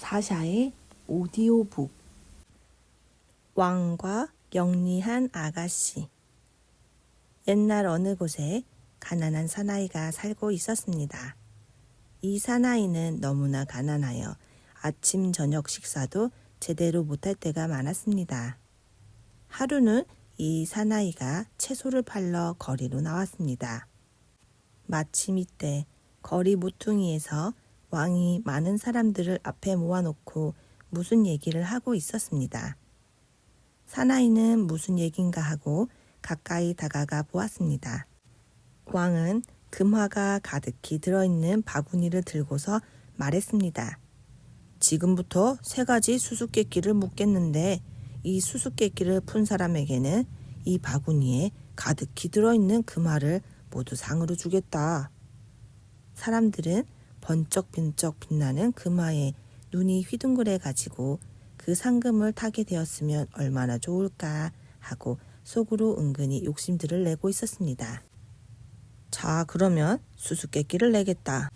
사샤의 오디오북. 왕과 영리한 아가씨. 옛날 어느 곳에 가난한 사나이가 살고 있었습니다. 이 사나이는 너무나 가난하여 아침 저녁 식사도 제대로 못할 때가 많았습니다. 하루는 이 사나이가 채소를 팔러 거리로 나왔습니다. 마침 이때 거리 모퉁이에서 왕이 많은 사람들을 앞에 모아놓고 무슨 얘기를 하고 있었습니다. 사나이는 무슨 얘긴가 하고 가까이 다가가 보았습니다. 왕은 금화가 가득히 들어있는 바구니를 들고서 말했습니다. 지금부터 3가지 수수께끼를 묻겠는데 이 수수께끼를 푼 사람에게는 이 바구니에 가득히 들어있는 금화를 모두 상으로 주겠다. 사람들은 번쩍번쩍 빛나는 금화에 눈이 휘둥그레 가지고 그 상금을 타게 되었으면 얼마나 좋을까 하고 속으로 은근히 욕심들을 내고 있었습니다. 자, 그러면 수수께끼를 내겠다.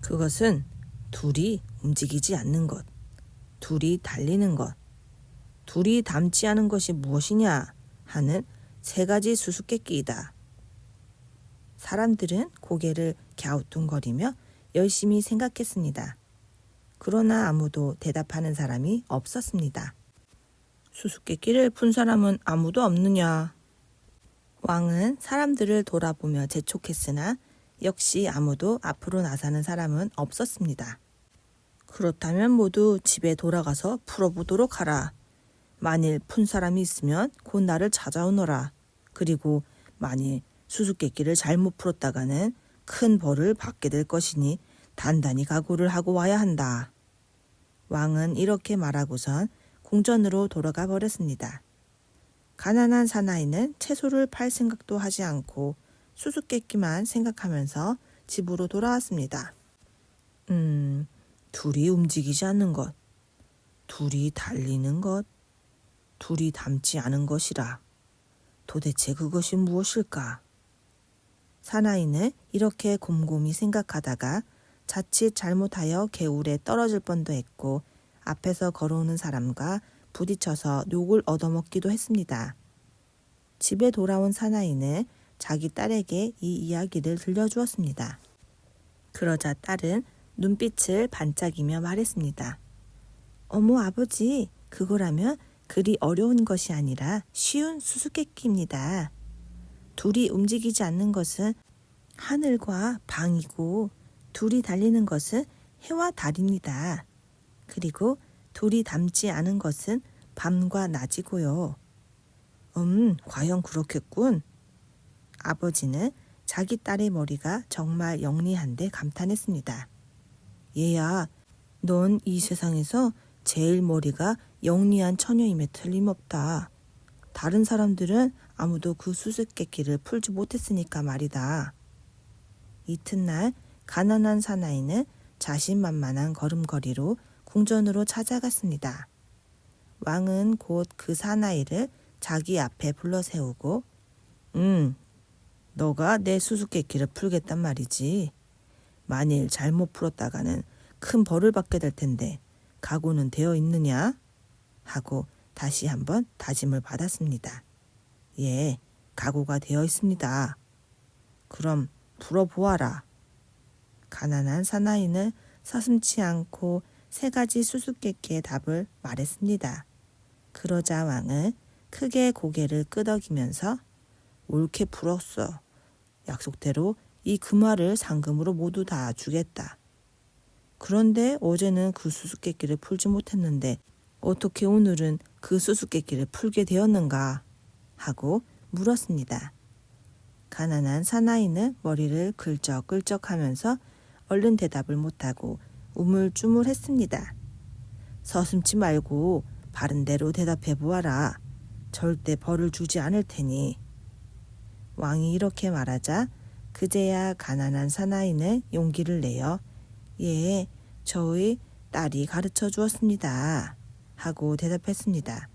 그것은 둘이 움직이지 않는 것, 둘이 달리는 것, 둘이 닮지 않은 것이 무엇이냐 하는 3가지 수수께끼이다. 사람들은 고개를 갸우뚱거리며 열심히 생각했습니다. 그러나 아무도 대답하는 사람이 없었습니다. 수수께끼를 푼 사람은 아무도 없느냐? 왕은 사람들을 돌아보며 재촉했으나 역시 아무도 앞으로 나서는 사람은 없었습니다. 그렇다면 모두 집에 돌아가서 풀어보도록 하라. 만일 푼 사람이 있으면 곧 나를 찾아오너라. 그리고 만일 수수께끼를 잘못 풀었다가는 큰 벌을 받게 될 것이니 단단히 각오를 하고 와야 한다. 왕은 이렇게 말하고선 궁전으로 돌아가 버렸습니다. 가난한 사나이는 채소를 팔 생각도 하지 않고 수수께끼만 생각하면서 집으로 돌아왔습니다. 둘이 움직이지 않는 것, 둘이 달리는 것, 둘이 닮지 않은 것이라. 도대체 그것이 무엇일까? 사나이는 이렇게 곰곰이 생각하다가 자칫 잘못하여 개울에 떨어질 뻔도 했고 앞에서 걸어오는 사람과 부딪혀서 욕을 얻어먹기도 했습니다. 집에 돌아온 사나이는 자기 딸에게 이 이야기를 들려주었습니다. 그러자 딸은 눈빛을 반짝이며 말했습니다. 어머 아버지, 그거라면 그리 어려운 것이 아니라 쉬운 수수께끼입니다. 둘이 움직이지 않는 것은 하늘과 방이고 둘이 달리는 것은 해와 달입니다. 그리고 둘이 닮지 않은 것은 밤과 낮이고요. 과연 그렇겠군. 아버지는 자기 딸의 머리가 정말 영리한데 감탄했습니다. 얘야, 넌 이 세상에서 제일 머리가 영리한 처녀임에 틀림없다. 다른 사람들은 아무도 그 수수께끼를 풀지 못했으니까 말이다. 이튿날 가난한 사나이는 자신만만한 걸음걸이로 궁전으로 찾아갔습니다. 왕은 곧 그 사나이를 자기 앞에 불러 세우고 너가 내 수수께끼를 풀겠단 말이지. 만일 잘못 풀었다가는 큰 벌을 받게 될 텐데 각오는 되어 있느냐? 하고 다시 한번 다짐을 받았습니다. 예, 각오가 되어 있습니다. 그럼 풀어보아라. 가난한 사나이는 서슴지 않고 3가지 수수께끼의 답을 말했습니다. 그러자 왕은 크게 고개를 끄덕이면서 옳게 풀었어. 약속대로 이 금화를 상금으로 모두 다 주겠다. 그런데 어제는 그 수수께끼를 풀지 못했는데 어떻게 오늘은 그 수수께끼를 풀게 되었는가? 하고 물었습니다. 가난한 사나이는 머리를 긁적긁적하면서 얼른 대답을 못하고 우물쭈물했습니다. 서슴지 말고 바른 대로 대답해 보아라. 절대 벌을 주지 않을 테니. 왕이 이렇게 말하자 그제야 가난한 사나이는 용기를 내어 예, 저의 딸이 가르쳐 주었습니다. 하고 대답했습니다.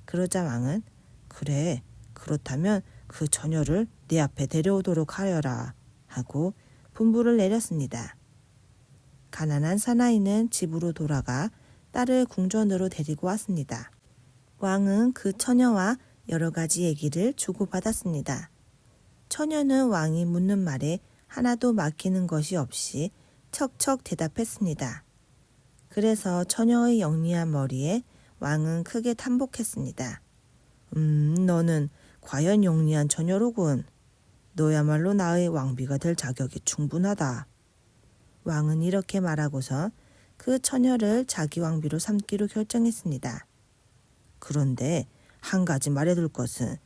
그러자 왕은 그래, 그렇다면 그 처녀를 내 앞에 데려오도록 하여라 하고 분부를 내렸습니다. 가난한 사나이는 집으로 돌아가 딸을 궁전으로 데리고 왔습니다. 왕은 그 처녀와 여러 가지 얘기를 주고받았습니다. 처녀는 왕이 묻는 말에 하나도 막히는 것이 없이 척척 대답했습니다. 그래서 처녀의 영리한 머리에 왕은 크게 탐복했습니다. 너는 과연 영리한 처녀로군. 너야말로 나의 왕비가 될 자격이 충분하다. 왕은 이렇게 말하고서 그 처녀를 자기 왕비로 삼기로 결정했습니다. 그런데 한 가지 말해둘 것은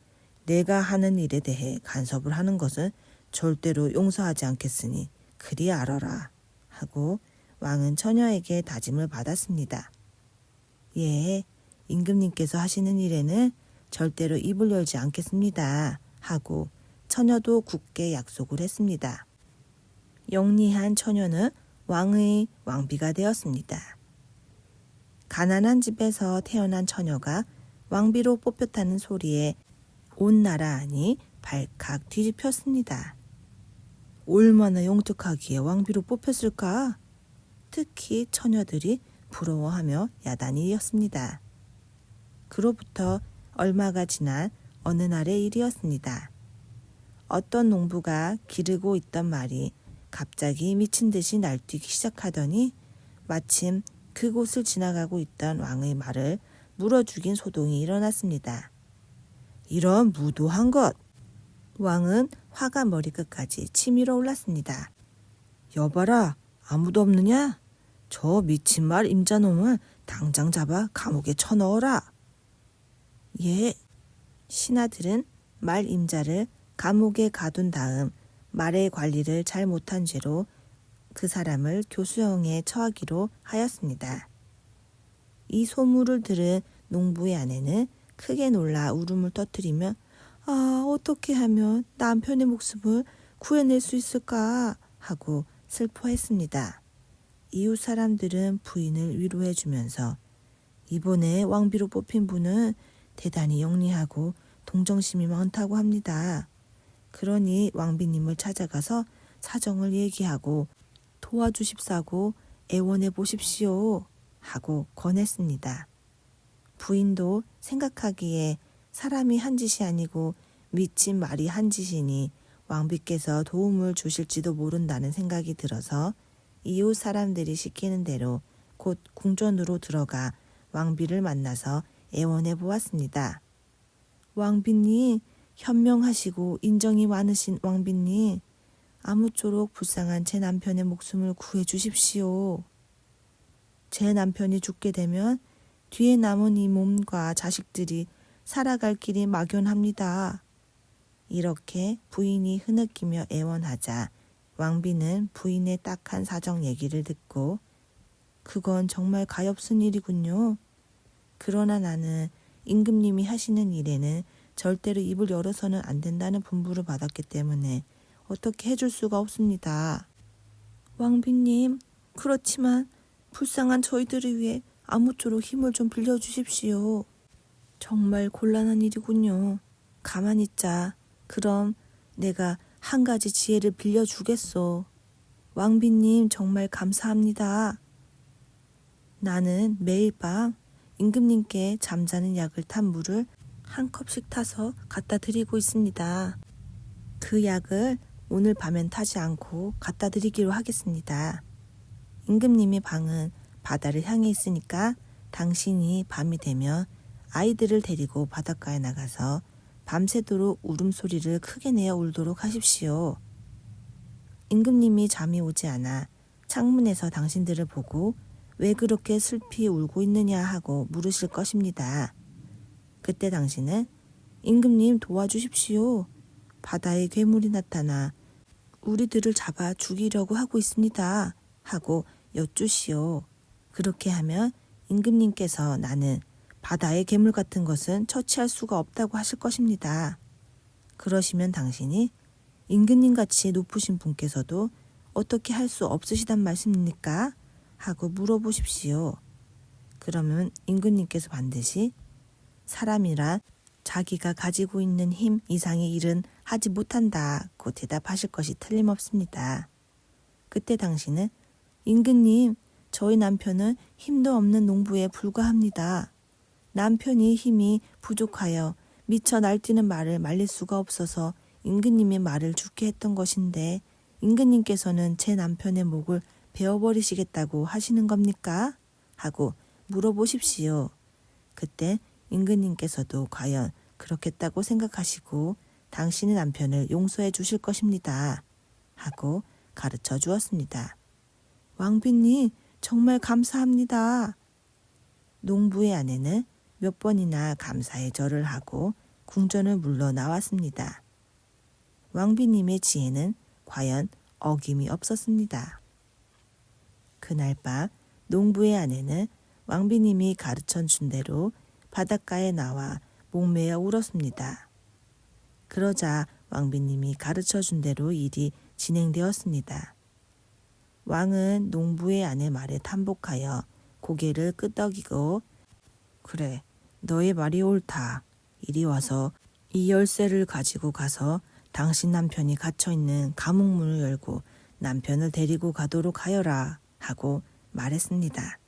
내가 하는 일에 대해 간섭을 하는 것은 절대로 용서하지 않겠으니 그리 알아라 하고 왕은 처녀에게 다짐을 받았습니다. 예, 임금님께서 하시는 일에는 절대로 입을 열지 않겠습니다 하고 처녀도 굳게 약속을 했습니다. 영리한 처녀는 왕의 왕비가 되었습니다. 가난한 집에서 태어난 처녀가 왕비로 뽑혔다는 소리에 온 나라 안이 발칵 뒤집혔습니다. 얼마나 영특하기에 왕비로 뽑혔을까? 특히 처녀들이 부러워하며 야단이었습니다. 그로부터 얼마가 지난 어느 날의 일이었습니다. 어떤 농부가 기르고 있던 말이 갑자기 미친 듯이 날뛰기 시작하더니 마침 그곳을 지나가고 있던 왕의 말을 물어 죽인 소동이 일어났습니다. 이런 무도한 것! 왕은 화가 머리끝까지 치밀어 올랐습니다. 여봐라, 아무도 없느냐? 저 미친 말 임자놈을 당장 잡아 감옥에 쳐넣어라. 예, 신하들은 말 임자를 감옥에 가둔 다음 말의 관리를 잘 못한 죄로 그 사람을 교수형에 처하기로 하였습니다. 이 소문을 들은 농부의 아내는 크게 놀라 울음을 터뜨리며 어떻게 하면 남편의 목숨을 구해낼 수 있을까 하고 슬퍼했습니다. 이웃 사람들은 부인을 위로해 주면서 이번에 왕비로 뽑힌 분은 대단히 영리하고 동정심이 많다고 합니다. 그러니 왕비님을 찾아가서 사정을 얘기하고 도와주십사고 애원해 보십시오 하고 권했습니다. 부인도 생각하기에 사람이 한 짓이 아니고 미친 말이 한 짓이니 왕비께서 도움을 주실지도 모른다는 생각이 들어서 이웃 사람들이 시키는 대로 곧 궁전으로 들어가 왕비를 만나서 애원해 보았습니다. 왕비님, 현명하시고 인정이 많으신 왕비님, 아무쪼록 불쌍한 제 남편의 목숨을 구해 주십시오. 제 남편이 죽게 되면 뒤에 남은 이 몸과 자식들이 살아갈 길이 막연합니다. 이렇게 부인이 흐느끼며 애원하자 왕비는 부인의 딱한 사정 얘기를 듣고 그건 정말 가엾은 일이군요. 그러나 나는 임금님이 하시는 일에는 절대로 입을 열어서는 안 된다는 분부를 받았기 때문에 어떻게 해줄 수가 없습니다. 왕비님, 그렇지만 불쌍한 저희들을 위해 아무쪼록 힘을 좀 빌려주십시오. 정말 곤란한 일이군요. 가만히 있자. 그럼 내가 한 가지 지혜를 빌려주겠소. 왕비님 정말 감사합니다. 나는 매일 밤 임금님께 잠자는 약을 탄 물을 한 컵씩 타서 갖다 드리고 있습니다. 그 약을 오늘 밤엔 타지 않고 갖다 드리기로 하겠습니다. 임금님의 방은 바다를 향해 있으니까 당신이 밤이 되면 아이들을 데리고 바닷가에 나가서 밤새도록 울음소리를 크게 내어 울도록 하십시오. 임금님이 잠이 오지 않아 창문에서 당신들을 보고 왜 그렇게 슬피 울고 있느냐 하고 물으실 것입니다. 그때 당신은 임금님 도와주십시오. 바다에 괴물이 나타나 우리들을 잡아 죽이려고 하고 있습니다. 하고 여쭈시오. 그렇게 하면 임금님께서 나는 바다의 괴물 같은 것은 처치할 수가 없다고 하실 것입니다. 그러시면 당신이 임금님같이 높으신 분께서도 어떻게 할 수 없으시단 말씀입니까? 하고 물어보십시오. 그러면 임금님께서 반드시 사람이란 자기가 가지고 있는 힘 이상의 일은 하지 못한다고 대답하실 것이 틀림없습니다. 그때 당신은 임금님, 저희 남편은 힘도 없는 농부에 불과합니다. 남편이 힘이 부족하여 미쳐 날뛰는 말을 말릴 수가 없어서 임금님의 말을 죽게 했던 것인데 임금님께서는 제 남편의 목을 베어버리시겠다고 하시는 겁니까? 하고 물어보십시오. 그때 임금님께서도 과연 그렇겠다고 생각하시고 당신의 남편을 용서해 주실 것입니다. 하고 가르쳐 주었습니다. 왕비님, 정말 감사합니다. 농부의 아내는 몇 번이나 감사의 절을 하고 궁전을 물러나왔습니다. 왕비님의 지혜는 과연 어김이 없었습니다. 그날 밤 농부의 아내는 왕비님이 가르쳐준 대로 바닷가에 나와 목매어 울었습니다. 그러자 왕비님이 가르쳐준 대로 일이 진행되었습니다. 왕은 농부의 아내 말에 탄복하여 고개를 끄덕이고 그래, 너의 말이 옳다. 이리 와서 이 열쇠를 가지고 가서 당신 남편이 갇혀있는 감옥문을 열고 남편을 데리고 가도록 하여라 하고 말했습니다.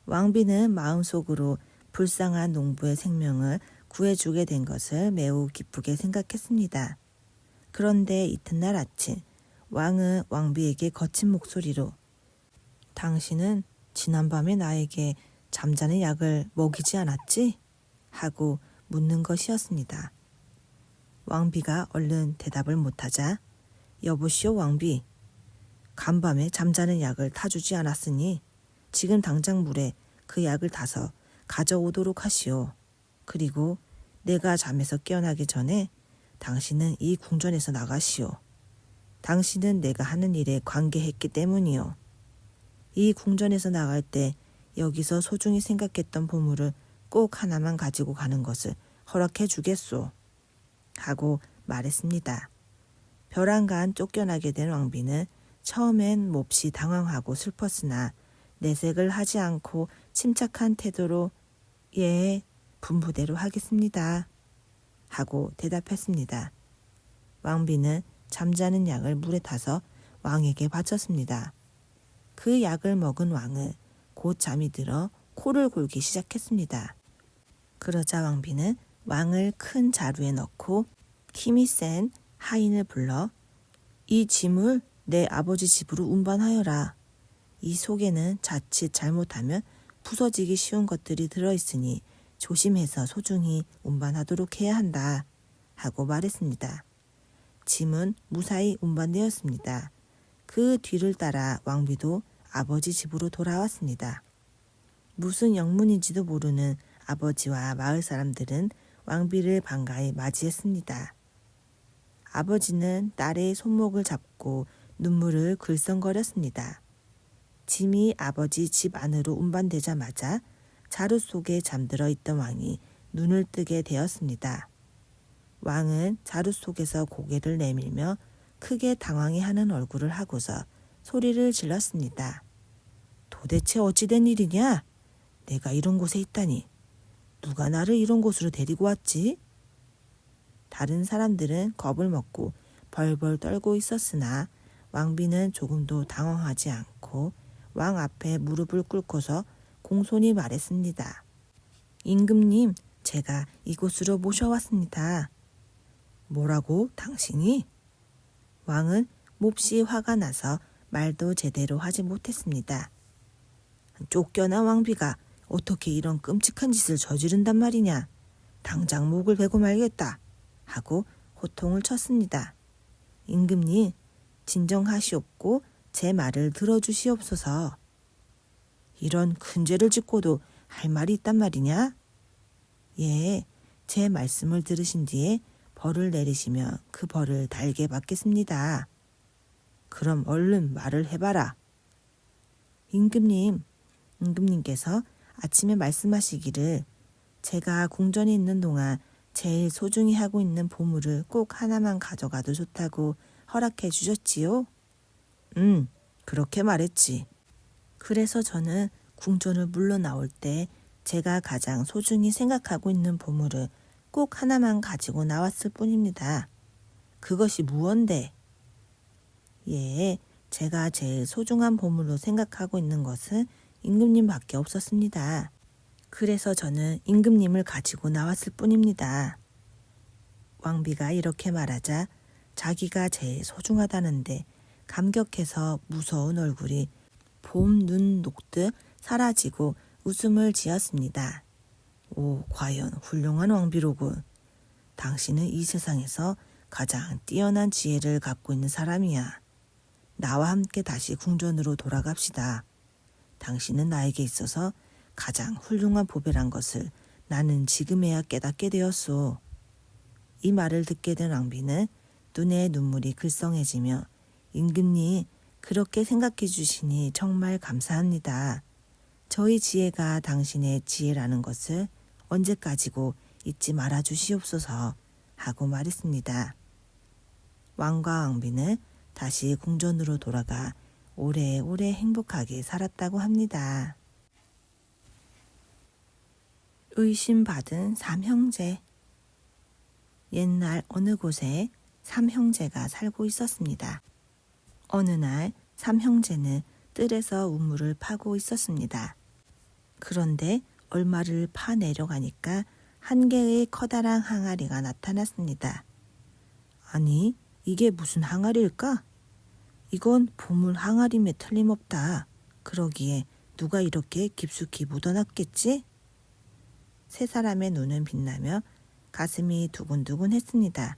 왕비는 마음속으로 불쌍한 농부의 생명을 구해주게 된 것을 매우 기쁘게 생각했습니다. 그런데 이튿날 아침 왕은 왕비에게 거친 목소리로 당신은 지난밤에 나에게 잠자는 약을 먹이지 않았지? 하고 묻는 것이었습니다. 왕비가 얼른 대답을 못하자 여보시오 왕비, 간밤에 잠자는 약을 타주지 않았으니 지금 당장 물에 그 약을 타서 가져오도록 하시오. 그리고 내가 잠에서 깨어나기 전에 당신은 이 궁전에서 나가시오. 당신은 내가 하는 일에 관계했기 때문이요. 이 궁전에서 나갈 때 여기서 소중히 생각했던 보물을 꼭 하나만 가지고 가는 것을 허락해 주겠소. 하고 말했습니다. 벼랑간 쫓겨나게 된 왕비는 처음엔 몹시 당황하고 슬펐으나 내색을 하지 않고 침착한 태도로 예, 분부대로 하겠습니다. 하고 대답했습니다. 왕비는 잠자는 약을 물에 타서 왕에게 바쳤습니다. 그 약을 먹은 왕은 곧 잠이 들어 코를 골기 시작했습니다. 그러자 왕비는 왕을 큰 자루에 넣고 힘이 센 하인을 불러 이 짐을 내 아버지 집으로 운반하여라. 이 속에는 자칫 잘못하면 부서지기 쉬운 것들이 들어있으니 조심해서 소중히 운반하도록 해야 한다. 하고 말했습니다. 짐은 무사히 운반되었습니다. 그 뒤를 따라 왕비도 아버지 집으로 돌아왔습니다. 무슨 영문인지도 모르는 아버지와 마을 사람들은 왕비를 반가이 맞이했습니다. 아버지는 딸의 손목을 잡고 눈물을 글썽거렸습니다. 짐이 아버지 집 안으로 운반되자마자 자루 속에 잠들어 있던 왕이 눈을 뜨게 되었습니다. 왕은 자루 속에서 고개를 내밀며 크게 당황해하는 얼굴을 하고서 소리를 질렀습니다. 도대체 어찌된 일이냐? 내가 이런 곳에 있다니. 누가 나를 이런 곳으로 데리고 왔지? 다른 사람들은 겁을 먹고 벌벌 떨고 있었으나 왕비는 조금도 당황하지 않고 왕 앞에 무릎을 꿇고서 공손히 말했습니다. 임금님, 제가 이곳으로 모셔왔습니다. 뭐라고? 당신이? 왕은 몹시 화가 나서 말도 제대로 하지 못했습니다. 쫓겨난 왕비가 어떻게 이런 끔찍한 짓을 저지른단 말이냐. 당장 목을 베고 말겠다. 하고 호통을 쳤습니다. 임금님, 진정하시옵고 제 말을 들어주시옵소서. 이런 큰 죄를 짓고도 할 말이 있단 말이냐? 예, 제 말씀을 들으신 뒤에 벌을 내리시면 그 벌을 달게 받겠습니다. 그럼 얼른 말을 해봐라. 임금님께서 아침에 말씀하시기를 제가 궁전에 있는 동안 제일 소중히 하고 있는 보물을 꼭 하나만 가져가도 좋다고 허락해 주셨지요? 그렇게 말했지. 그래서 저는 궁전을 물러나올 때 제가 가장 소중히 생각하고 있는 보물을 꼭 하나만 가지고 나왔을 뿐입니다. 그것이 무언데? 예, 제가 제일 소중한 보물로 생각하고 있는 것은 임금님밖에 없었습니다. 그래서 저는 임금님을 가지고 나왔을 뿐입니다. 왕비가 이렇게 말하자 자기가 제일 소중하다는데 감격해서 무서운 얼굴이 봄 눈 녹듯 사라지고 웃음을 지었습니다. 오, 과연 훌륭한 왕비로군. 당신은 이 세상에서 가장 뛰어난 지혜를 갖고 있는 사람이야. 나와 함께 다시 궁전으로 돌아갑시다. 당신은 나에게 있어서 가장 훌륭한 보배란 것을 나는 지금에야 깨닫게 되었소. 이 말을 듣게 된 왕비는 눈에 눈물이 글썽해지며 임금님, 그렇게 생각해 주시니 정말 감사합니다. 저희 지혜가 당신의 지혜라는 것을 언제까지고 잊지 말아 주시옵소서 하고 말했습니다. 왕과 왕비는 다시 궁전으로 돌아가 오래오래 행복하게 살았다고 합니다. 의심받은 삼형제. 옛날 어느 곳에 삼형제가 살고 있었습니다. 어느 날 삼형제는 뜰에서 우물을 파고 있었습니다. 그런데 얼마를 파 내려가니까 한 개의 커다란 항아리가 나타났습니다. 아니, 이게 무슨 항아리일까? 이건 보물 항아리며 틀림없다. 그러기에 누가 이렇게 깊숙이 묻어놨겠지? 세 사람의 눈은 빛나며 가슴이 두근두근했습니다.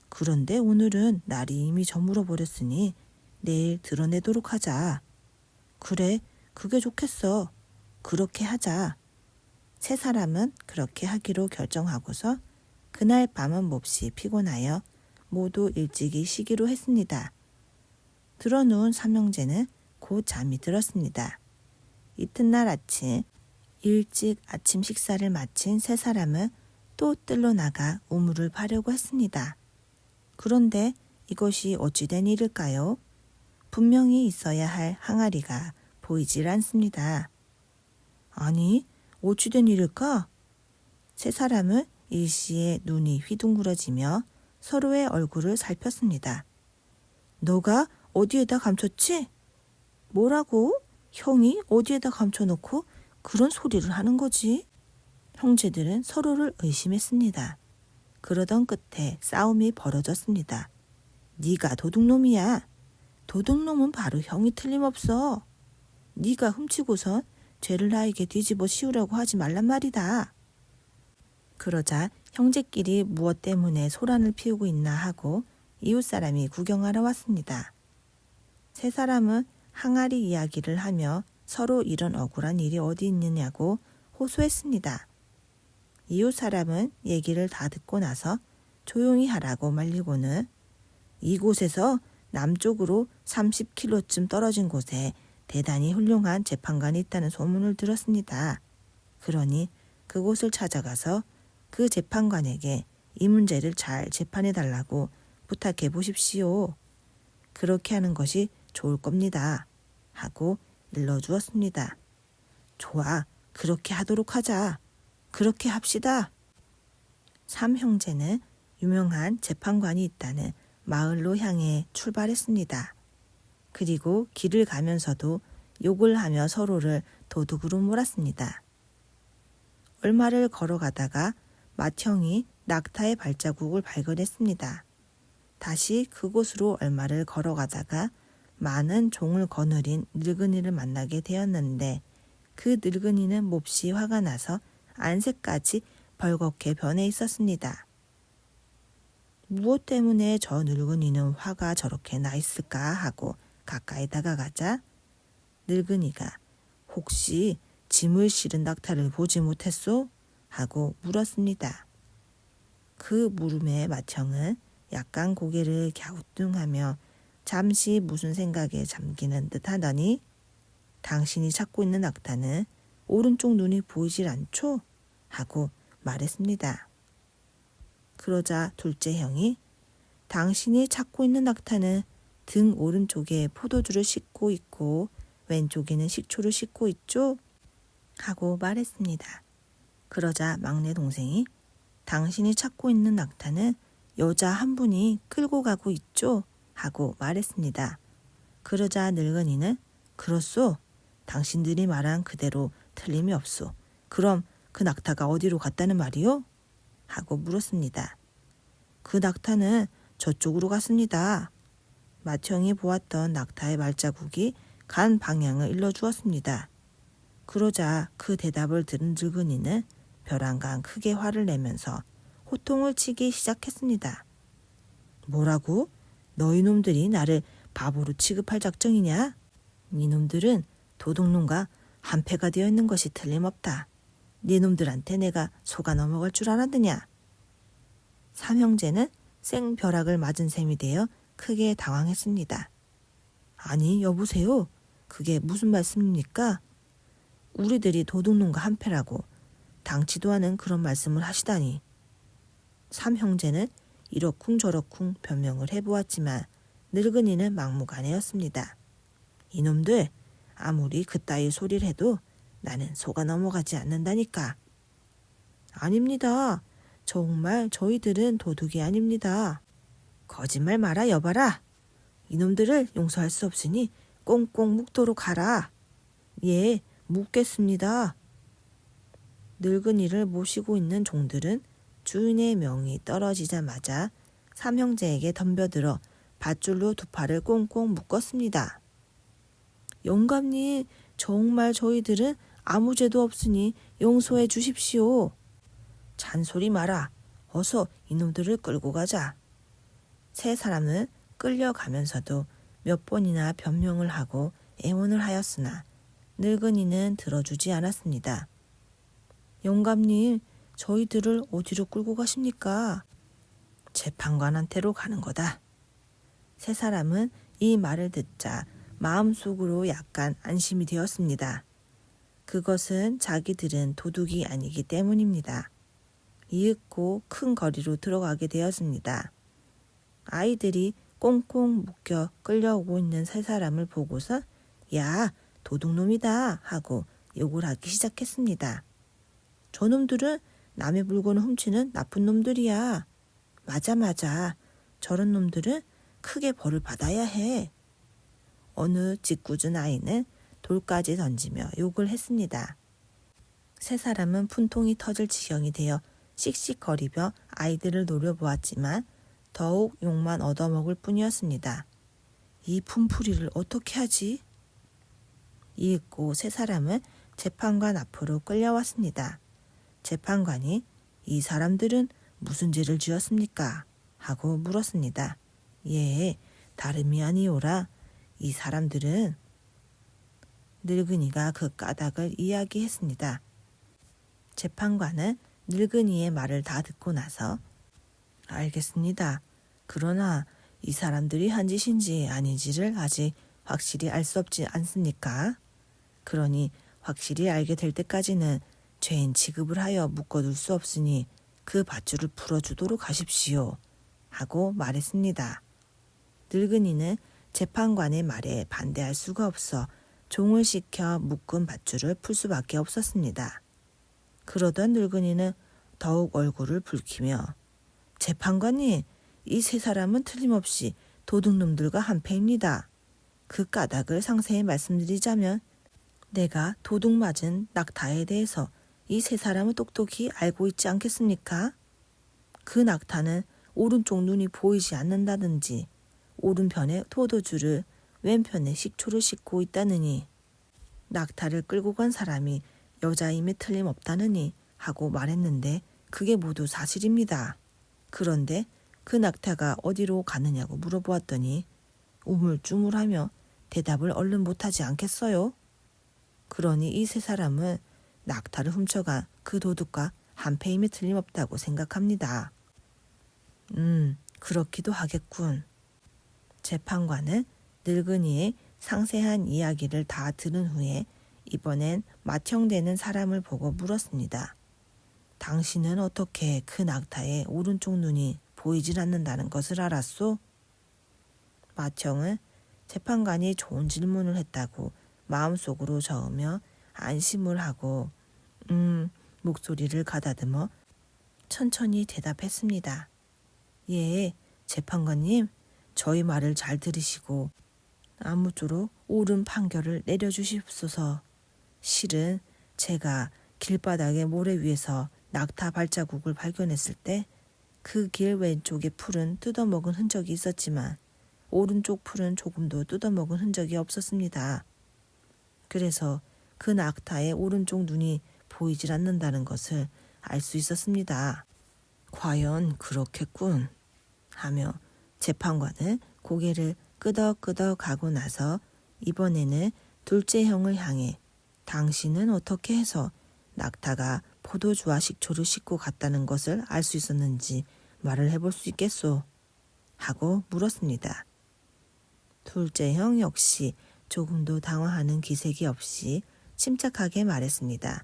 그런데 오늘은 날이 이미 저물어 버렸으니 내일 드러내도록 하자. 그래, 그게 좋겠어. 그렇게 하자. 세 사람은 그렇게 하기로 결정하고서 그날 밤은 몹시 피곤하여 모두 일찍이 쉬기로 했습니다. 들어누운 삼형제는 곧 잠이 들었습니다. 이튿날 아침, 일찍 아침 식사를 마친 세 사람은 또 뜰로 나가 우물을 파려고 했습니다. 그런데 이것이 어찌된 일일까요? 분명히 있어야 할 항아리가 보이질 않습니다. 아니, 어찌된 일일까? 세 사람은 일시에 눈이 휘둥그러지며 서로의 얼굴을 살폈습니다. 너가 어디에다 감췄지? 뭐라고? 형이 어디에다 감춰놓고 그런 소리를 하는 거지? 형제들은 서로를 의심했습니다. 그러던 끝에 싸움이 벌어졌습니다. 네가 도둑놈이야. 도둑놈은 바로 형이 틀림없어. 네가 훔치고선 죄를 나에게 뒤집어 씌우려고 하지 말란 말이다. 그러자 형제끼리 무엇 때문에 소란을 피우고 있나 하고 이웃사람이 구경하러 왔습니다. 세 사람은 항아리 이야기를 하며 서로 이런 억울한 일이 어디 있느냐고 호소했습니다. 이웃사람은 얘기를 다 듣고 나서 조용히 하라고 말리고는 이곳에서 남쪽으로 30km쯤 떨어진 곳에 대단히 훌륭한 재판관이 있다는 소문을 들었습니다. 그러니 그곳을 찾아가서 그 재판관에게 이 문제를 잘 재판해 달라고 부탁해 보십시오. 그렇게 하는 것이 좋을 겁니다. 하고 일러주었습니다. 좋아, 그렇게 하도록 하자. 그렇게 합시다. 삼형제는 유명한 재판관이 있다는 마을로 향해 출발했습니다. 그리고 길을 가면서도 욕을 하며 서로를 도둑으로 몰았습니다. 얼마를 걸어가다가 맏형이 낙타의 발자국을 발견했습니다. 다시 그곳으로 얼마를 걸어가다가 많은 종을 거느린 늙은이를 만나게 되었는데 그 늙은이는 몹시 화가 나서 안색까지 벌겋게 변해 있었습니다. 무엇 때문에 저 늙은이는 화가 저렇게 나 있을까 하고 가까이 다가가자 늙은이가 혹시 짐을 실은 낙타를 보지 못했소? 하고 물었습니다. 그 물음에 맏형은 약간 고개를 갸우뚱하며 잠시 무슨 생각에 잠기는 듯 하더니 당신이 찾고 있는 낙타는 오른쪽 눈이 보이질 않죠? 하고 말했습니다. 그러자 둘째 형이 당신이 찾고 있는 낙타는 등 오른쪽에 포도주를 싣고 있고 왼쪽에는 식초를 싣고 있죠? 하고 말했습니다. 그러자 막내 동생이 당신이 찾고 있는 낙타는 여자 한 분이 끌고 가고 있죠? 하고 말했습니다. 그러자 늙은이는 그렇소. 당신들이 말한 그대로 틀림이 없소. 그럼 그 낙타가 어디로 갔다는 말이요? 하고 물었습니다. 그 낙타는 저쪽으로 갔습니다. 맏형이 보았던 낙타의 발자국이 간 방향을 일러주었습니다. 그러자 그 대답을 들은 늙은이는 벼랑간 크게 화를 내면서 호통을 치기 시작했습니다. 뭐라고? 너희 놈들이 나를 바보로 취급할 작정이냐? 이놈들은 도둑놈과 한패가 되어 있는 것이 틀림없다. 네 놈들한테 내가 속아 넘어갈 줄 알았느냐? 삼형제는 생벼락을 맞은 셈이 되어 크게 당황했습니다. 아니 여보세요. 그게 무슨 말씀입니까? 우리들이 도둑놈과 한패라고 당치도 않은 그런 말씀을 하시다니. 삼형제는 이러쿵 저러쿵 변명을 해보았지만 늙은이는 막무가내였습니다. 이놈들 아무리 그따위 소리를 해도 나는 속아 넘어가지 않는다니까. 아닙니다. 정말 저희들은 도둑이 아닙니다. 거짓말 마라 여봐라. 이놈들을 용서할 수 없으니 꽁꽁 묵도록 하라. 예, 묵겠습니다. 늙은이를 모시고 있는 종들은 주인의 명이 떨어지자마자 삼형제에게 덤벼들어 밧줄로 두 팔을 꽁꽁 묶었습니다. 영감님, 정말 저희들은 아무 죄도 없으니 용서해 주십시오. 잔소리 마라. 어서 이놈들을 끌고 가자. 세 사람은 끌려가면서도 몇 번이나 변명을 하고 애원을 하였으나 늙은이는 들어주지 않았습니다. 영감님, 저희들을 어디로 끌고 가십니까? 재판관한테로 가는 거다. 세 사람은 이 말을 듣자 마음속으로 약간 안심이 되었습니다. 그것은 자기들은 도둑이 아니기 때문입니다. 이윽고 큰 거리로 들어가게 되었습니다. 아이들이 꽁꽁 묶여 끌려오고 있는 세 사람을 보고서 야, 도둑놈이다 하고 욕을 하기 시작했습니다. 저놈들은 남의 물건을 훔치는 나쁜 놈들이야. 맞아. 저런 놈들은 크게 벌을 받아야 해. 어느 짓궂은 아이는 돌까지 던지며 욕을 했습니다. 세 사람은 분통이 터질 지경이 되어 씩씩거리며 아이들을 노려보았지만 더욱 욕만 얻어먹을 뿐이었습니다. 이 분풀이를 어떻게 하지? 이윽고 세 사람은 재판관 앞으로 끌려왔습니다. 재판관이 이 사람들은 무슨 죄를 지었습니까? 하고 물었습니다. 예, 다름이 아니오라. 이 사람들은 늙은이가 그 까닭을 이야기했습니다. 재판관은 늙은이의 말을 다 듣고 나서 알겠습니다. 그러나 이 사람들이 한 짓인지 아닌지를 아직 확실히 알 수 없지 않습니까? 그러니 확실히 알게 될 때까지는 죄인 취급을 하여 묶어둘 수 없으니 그 밧줄을 풀어주도록 하십시오. 하고 말했습니다. 늙은이는 재판관의 말에 반대할 수가 없어 종을 시켜 묶은 밧줄을 풀 수밖에 없었습니다. 그러던 늙은이는 더욱 얼굴을 붉히며 재판관님, 이 세 사람은 틀림없이 도둑놈들과 한패입니다. 그 까닭을 상세히 말씀드리자면 내가 도둑 맞은 낙타에 대해서 이 세 사람은 똑똑히 알고 있지 않겠습니까? 그 낙타는 오른쪽 눈이 보이지 않는다든지 오른편에 포도주를 왼편에 식초를 싣고 있다느니 낙타를 끌고 간 사람이 여자임에 틀림없다느니 하고 말했는데 그게 모두 사실입니다. 그런데 그 낙타가 어디로 가느냐고 물어보았더니 우물쭈물하며 대답을 얼른 못하지 않겠어요? 그러니 이 세 사람은 낙타를 훔쳐간 그 도둑과 한패임에 틀림없다고 생각합니다. 그렇기도 하겠군. 재판관은 늙은이의 상세한 이야기를 다 들은 후에 이번엔 맏형되는 사람을 보고 물었습니다. 당신은 어떻게 그 낙타의 오른쪽 눈이 보이질 않는다는 것을 알았소? 맏형은 재판관이 좋은 질문을 했다고 마음속으로 저으며 안심을 하고 목소리를 가다듬어 천천히 대답했습니다. 예, 재판관님, 저희 말을 잘 들으시고 아무쪼록 옳은 판결을 내려주십소서. 실은 제가 길바닥의 모래 위에서 낙타 발자국을 발견했을 때 그 길 왼쪽의 풀은 뜯어먹은 흔적이 있었지만 오른쪽 풀은 조금도 뜯어먹은 흔적이 없었습니다. 그래서 그 낙타의 오른쪽 눈이 보이질 않는다는 것을 알 수 있었습니다. 과연 그렇겠군 하며 재판관은 고개를 끄덕끄덕 하고 나서 이번에는 둘째 형을 향해 당신은 어떻게 해서 낙타가 포도주와 식초를 싣고 갔다는 것을 알 수 있었는지 말을 해볼 수 있겠소? 하고 물었습니다. 둘째 형 역시 조금도 당황하는 기색이 없이 침착하게 말했습니다.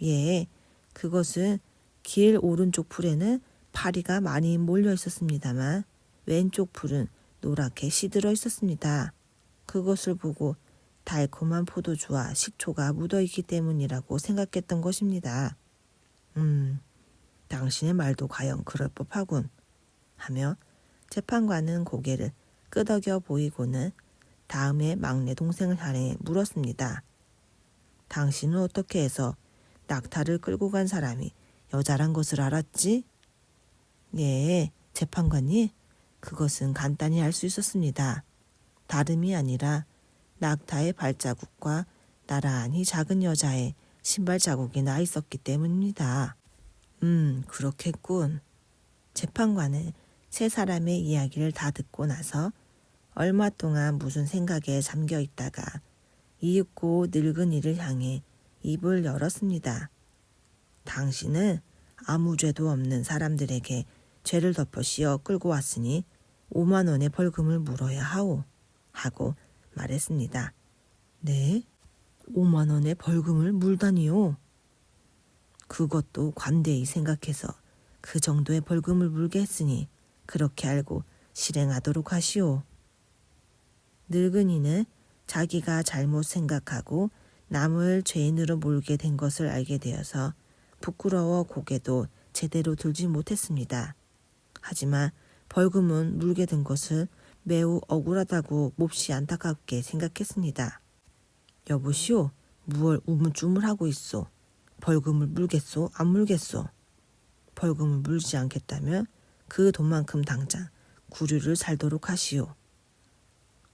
예, 그것은 길 오른쪽 풀에는 파리가 많이 몰려 있었습니다만 왼쪽 풀은 노랗게 시들어 있었습니다. 그것을 보고 달콤한 포도주와 식초가 묻어있기 때문이라고 생각했던 것입니다. 당신의 말도 과연 그럴 법하군 하며 재판관은 고개를 끄덕여 보이고는 다음에 막내 동생을 향해 물었습니다. 당신은 어떻게 해서 낙타를 끌고 간 사람이 여자란 것을 알았지? 예, 재판관님, 그것은 간단히 알 수 있었습니다. 다름이 아니라 낙타의 발자국과 나란히 작은 여자의 신발 자국이 나 있었기 때문입니다. 그렇겠군. 재판관은 세 사람의 이야기를 다 듣고 나서 얼마 동안 무슨 생각에 잠겨 있다가 이윽고 늙은이를 향해 입을 열었습니다. 당신은 아무 죄도 없는 사람들에게 죄를 덮어 씌워 끌고 왔으니 5만 원의 벌금을 물어야 하오 하고 말했습니다. 네? 5만 원의 벌금을 물다니요? 그것도 관대히 생각해서 그 정도의 벌금을 물게 했으니 그렇게 알고 실행하도록 하시오. 늙은이는 자기가 잘못 생각하고 남을 죄인으로 몰게 된 것을 알게 되어서 부끄러워 고개도 제대로 들지 못했습니다. 하지만 벌금은 물게 된 것을 매우 억울하다고 몹시 안타깝게 생각했습니다. 여보시오, 무얼 우물쭈물하고 있소? 벌금을 물겠소? 안 물겠소? 벌금을 물지 않겠다면 그 돈만큼 당장 구류를 살도록 하시오.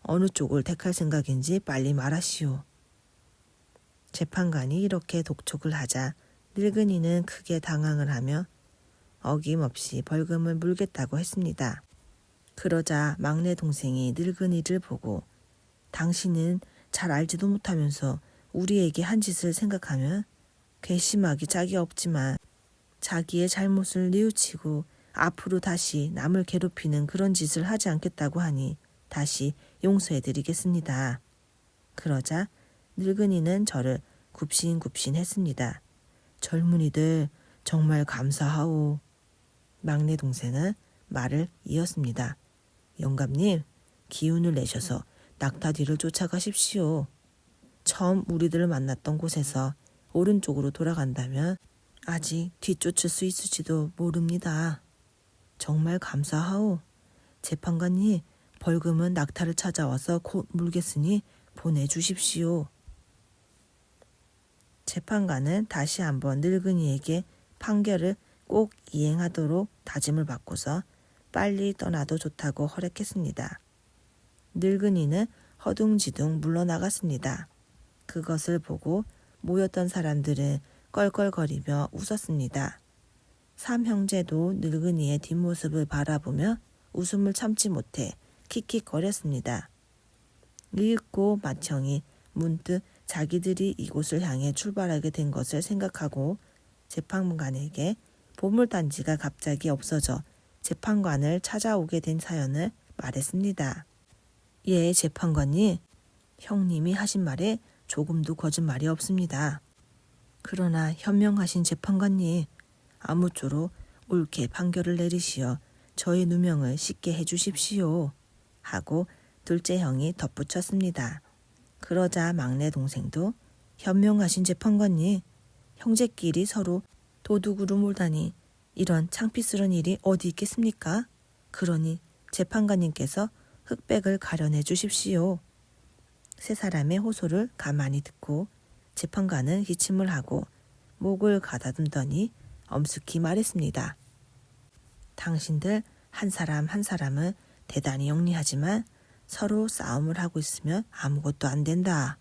어느 쪽을 택할 생각인지 빨리 말하시오. 재판관이 이렇게 독촉을 하자 늙은이는 크게 당황을 하며 어김없이 벌금을 물겠다고 했습니다. 그러자 막내 동생이 늙은이를 보고 당신은 잘 알지도 못하면서 우리에게 한 짓을 생각하면 괘씸하기 짝이 없지만 자기의 잘못을 뉘우치고 앞으로 다시 남을 괴롭히는 그런 짓을 하지 않겠다고 하니 다시 용서해드리겠습니다. 그러자 늙은이는 저를 굽신굽신했습니다. 젊은이들 정말 감사하오. 막내 동생은 말을 이었습니다. 영감님, 기운을 내셔서 낙타 뒤를 쫓아가십시오. 처음 우리들을 만났던 곳에서 오른쪽으로 돌아간다면 아직 뒤쫓을 수 있을지도 모릅니다. 정말 감사하오. 재판관님, 벌금은 낙타를 찾아와서 곧 물겠으니 보내주십시오. 재판관은 다시 한번 늙은이에게 판결을 꼭 이행하도록 다짐을 받고서 빨리 떠나도 좋다고 허락했습니다. 늙은이는 허둥지둥 물러나갔습니다. 그것을 보고 모였던 사람들은 껄껄거리며 웃었습니다. 삼형제도 늙은이의 뒷모습을 바라보며 웃음을 참지 못해 킥킥거렸습니다. 이윽고 맏형이 문득 자기들이 이곳을 향해 출발하게 된 것을 생각하고 재판관에게 보물단지가 갑자기 없어져 재판관을 찾아오게 된 사연을 말했습니다. 예, 재판관님, 형님이 하신 말에 조금도 거짓말이 없습니다. 그러나 현명하신 재판관님, 아무쪼록 옳게 판결을 내리시어 저의 누명을 씻게 해주십시오. 하고 둘째 형이 덧붙였습니다. 그러자 막내 동생도 현명하신 재판관님, 형제끼리 서로 도둑으로 몰다니 이런 창피스러운 일이 어디 있겠습니까? 그러니 재판관님께서 흑백을 가려내 주십시오. 세 사람의 호소를 가만히 듣고 재판관은 기침을 하고 목을 가다듬더니 엄숙히 말했습니다. 당신들 한 사람 한 사람은 대단히 영리하지만 서로 싸움을 하고 있으면 아무것도 안 된다.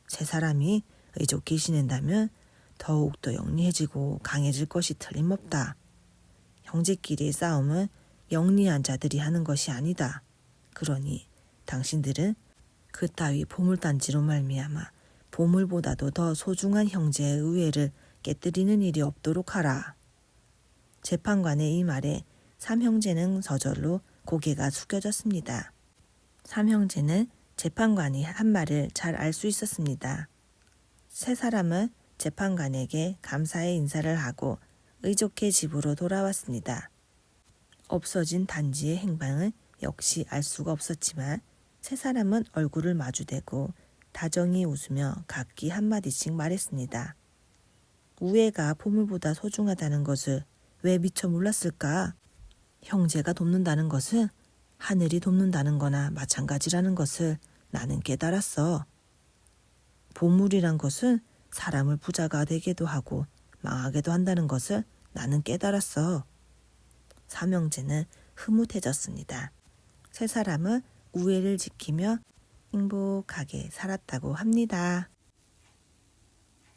세 사람이 의좋게 지낸다면 더욱더 영리해지고 강해질 것이 틀림없다. 형제끼리의 싸움은 영리한 자들이 하는 것이 아니다. 그러니 당신들은 그따위 보물단지로 말미암아 보물보다도 더 소중한 형제의 의회를 깨뜨리는 일이 없도록 하라. 재판관의 이 말에 삼형제는 저절로 고개가 숙여졌습니다. 삼형제는 재판관이 한 말을 잘 알 수 있었습니다. 세 사람은 재판관에게 감사의 인사를 하고 의좋게 집으로 돌아왔습니다. 없어진 단지의 행방은 역시 알 수가 없었지만 세 사람은 얼굴을 마주대고 다정히 웃으며 각기 한마디씩 말했습니다. 우애가 보물보다 소중하다는 것을 왜 미처 몰랐을까? 형제가 돕는다는 것은 하늘이 돕는다는 거나 마찬가지라는 것을 나는 깨달았어. 보물이란 것은 사람을 부자가 되게도 하고 망하게도 한다는 것을 나는 깨달았어. 삼형제는 흐뭇해졌습니다. 세 사람은 우애를 지키며 행복하게 살았다고 합니다.